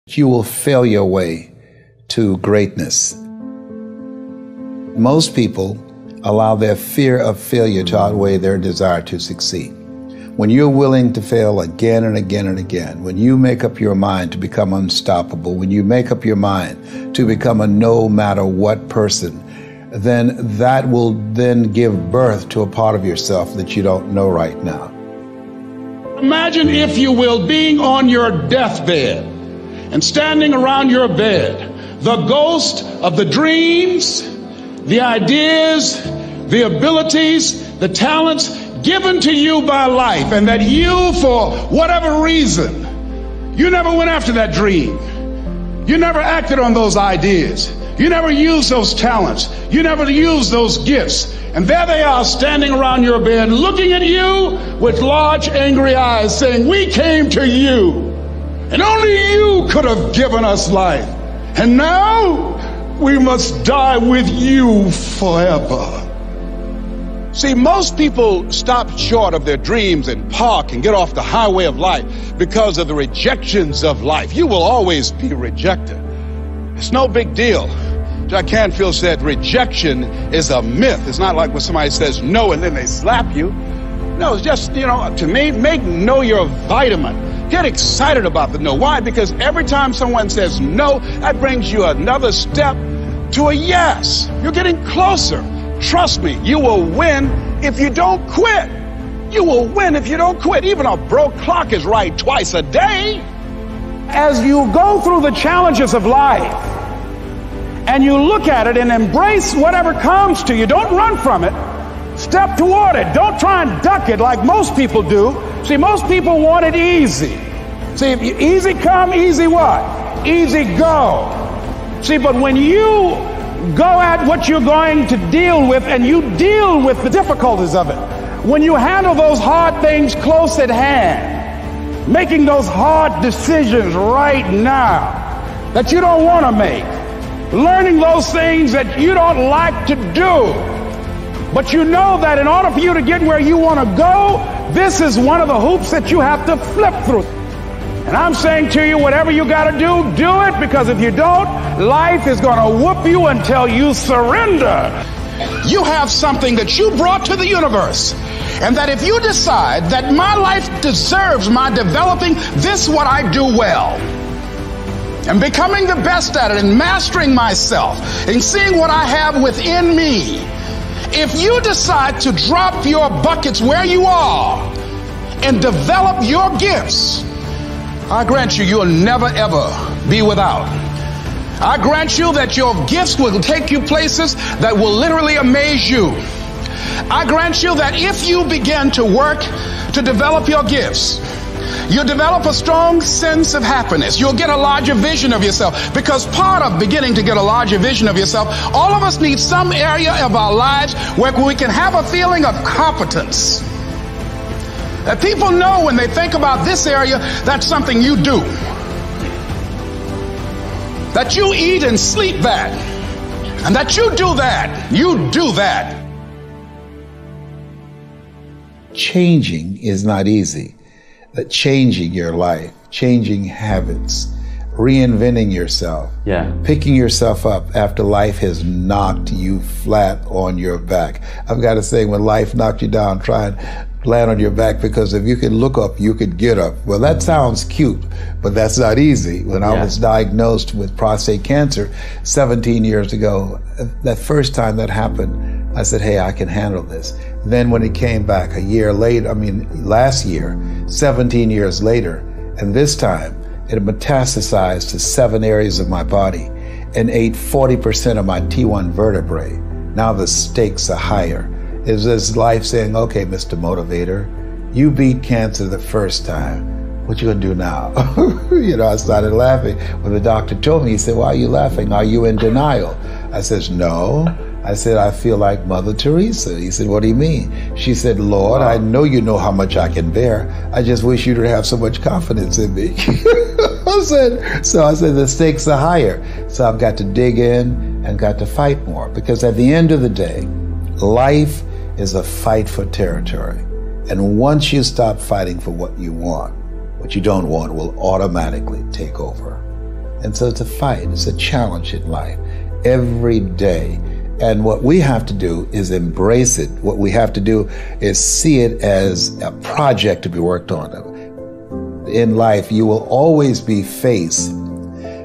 You will fail your way to greatness. Most people allow their fear of failure to outweigh their desire to succeed. When you're willing to fail again and again and again, when you make up your mind to become unstoppable, when you make up your mind to become a no matter what person, then that will then give birth to a part of yourself that you don't know right now. Imagine, if you will, being on your deathbed and standing around your bed, the ghost of the dreams, the ideas, the abilities, the talents given to you by life, and that you, for whatever reason, you never went after that dream. You never acted on those ideas. You never used those talents. You never used those gifts. And there they are standing around your bed looking at you with large angry eyes saying, "We came to you, and only you could have given us life. And now we must die with you forever." See, most people stop short of their dreams and park and get off the highway of life because of the rejections of life. You will always be rejected. It's no big deal. Jack Canfield said rejection is a myth. It's not like when somebody says no and then they slap you. No, it's just, to me, make no your vitamin. Get excited about the no. Why? Because every time someone says no, that brings you another step to a yes. You're getting closer. Trust me, you will win if you don't quit. You will win if you don't quit. Even a broke clock is right twice a day. As you go through the challenges of life and you look at it and embrace whatever comes to you, don't run from it. Step toward it. Don't try and duck it like most people do. See, most people want it easy. See, if you, easy come, easy what? Easy go. See, but when you go at what you're going to deal with and you deal with the difficulties of it, when you handle those hard things close at hand, making those hard decisions right now that you don't want to make, learning those things that you don't like to do, but you know that in order for you to get where you want to go, this is one of the hoops that you have to flip through. And I'm saying to you, whatever you got to do it, because if you don't, life is going to whoop you until you surrender. You have something that you brought to the universe, and that if you decide that my life deserves my developing this what I do well, and becoming the best at it, and mastering myself, and seeing what I have within me, if you decide to drop your buckets where you are and develop your gifts, I grant you, you'll never ever be without. I grant you that your gifts will take you places that will literally amaze you. I grant you that if you begin to work to develop your gifts, you'll develop a strong sense of happiness. You'll get a larger vision of yourself, because part of beginning to get a larger vision of yourself, all of us need some area of our lives where we can have a feeling of competence. That people know when they think about this area, that's something you do. That you eat and sleep that. And that you do that. You do that. Changing is not easy. That changing your life, changing habits, reinventing yourself, picking yourself up after life has knocked you flat on your back. I've got to say, when life knocked you down, try and land on your back, because if you can look up, you could get up. Well, that sounds cute, but that's not easy. When I was diagnosed with prostate cancer 17 years ago, that first time that happened, I said, hey, I can handle this. Then when it came back a year later, last year, 17 years later, and this time it metastasized to 7 areas of my body and ate 40% of my T1 vertebrae. Now the stakes are higher. Is this life saying, okay, Mr. Motivator, you beat cancer the first time. What you gonna do now? I started laughing. When the doctor told me, he said, why are you laughing? Are you in denial? I says, no. I said, I feel like Mother Teresa. He said, what do you mean? She said, Lord, I know you know how much I can bear. I just wish you to have so much confidence in me. I said, the stakes are higher. So I've got to dig in and got to fight more, because at the end of the day, life is a fight for territory. And once you stop fighting for what you want, what you don't want will automatically take over. And so it's a fight, it's a challenge in life every day. And what we have to do is embrace it. What we have to do is see it as a project to be worked on. In life, you will always be faced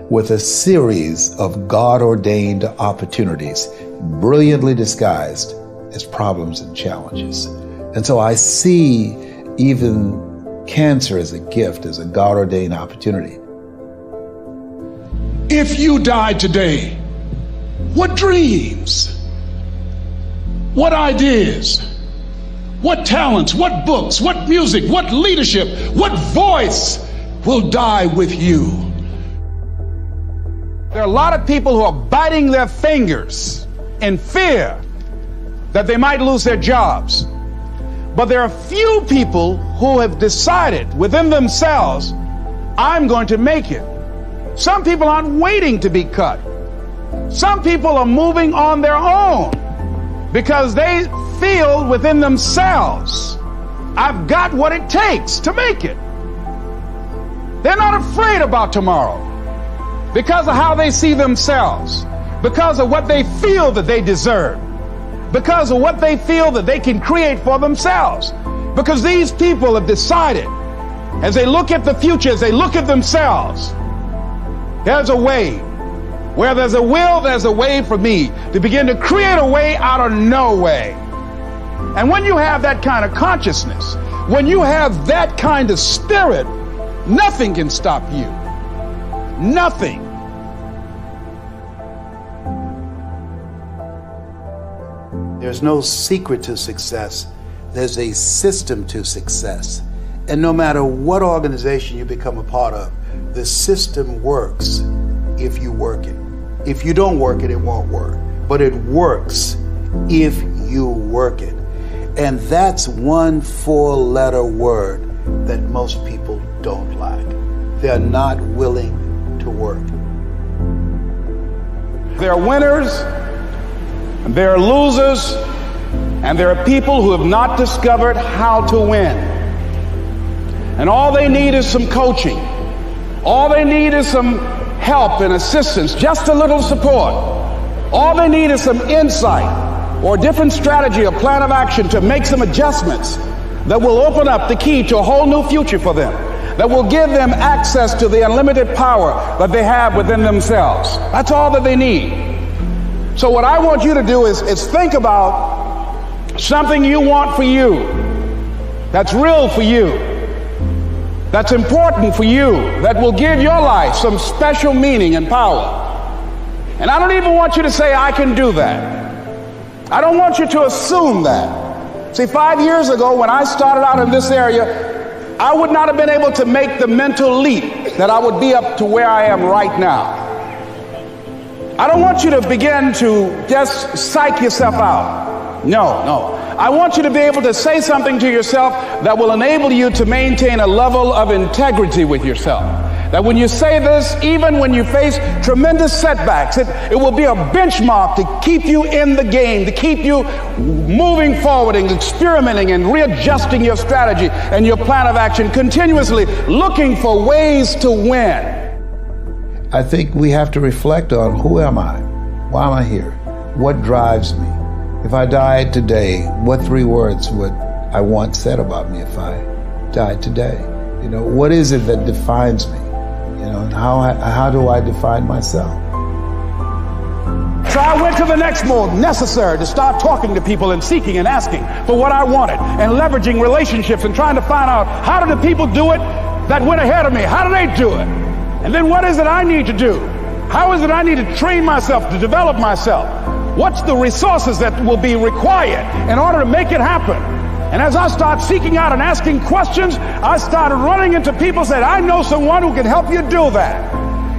with a series of God-ordained opportunities, brilliantly disguised as problems and challenges. And so I see even cancer as a gift, as a God-ordained opportunity. If you died today, what dreams, what ideas, what talents, what books, what music, what leadership, what voice will die with you? There are a lot of people who are biting their fingers in fear that they might lose their jobs. But there are few people who have decided within themselves, I'm going to make it. Some people aren't waiting to be cut. Some people are moving on their own because they feel within themselves, I've got what it takes to make it. They're not afraid about tomorrow because of how they see themselves, because of what they feel that they deserve, because of what they feel that they can create for themselves. Because these people have decided, as they look at the future, as they look at themselves, there's a way. Where there's a will, there's a way for me to begin to create a way out of no way. And when you have that kind of consciousness, when you have that kind of spirit, nothing can stop you. Nothing. There's no secret to success. There's a system to success. And no matter what organization you become a part of, the system works if you work it. If you don't work it, it won't work. But it works if you work it. And that's one 4-letter word that most people don't like. They're not willing to work. There are winners, and there are losers, and there are people who have not discovered how to win. And all they need is some coaching. All they need is some help and assistance, just a little support. All they need is some insight or a different strategy or plan of action to make some adjustments that will open up the key to a whole new future for them, that will give them access to the unlimited power that they have within themselves. That's all that they need. So what I want you to do is think about something you want for you, that's real for you, that's important for you, that will give your life some special meaning and power. And I don't even want you to say, I can do that. I don't want you to assume that. See, 5 years ago when I started out in this area, I would not have been able to make the mental leap that I would be up to where I am right now. I don't want you to begin to just psych yourself out. No. I want you to be able to say something to yourself that will enable you to maintain a level of integrity with yourself. That when you say this, even when you face tremendous setbacks, it will be a benchmark to keep you in the game, to keep you moving forward and experimenting and readjusting your strategy and your plan of action, continuously looking for ways to win. I think we have to reflect on, who am I? Why am I here? What drives me? If I died today, what 3 words would I want said about me if I died today? You know, what is it that defines me? You know, and how do I define myself? So I went to the next mode necessary to start talking to people and seeking and asking for what I wanted and leveraging relationships and trying to find out, how do the people do it that went ahead of me? How do they do it? And then what is it I need to do? How is it I need to train myself, to develop myself? What's the resources that will be required in order to make it happen? And as I start seeking out and asking questions, I started running into people who said, I know someone who can help you do that.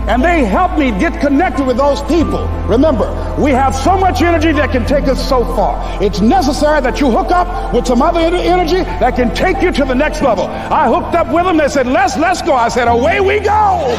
And they helped me get connected with those people. Remember, we have so much energy that can take us so far. It's necessary that you hook up with some other energy that can take you to the next level. I hooked up with them. They said, let's go. I said, away we go.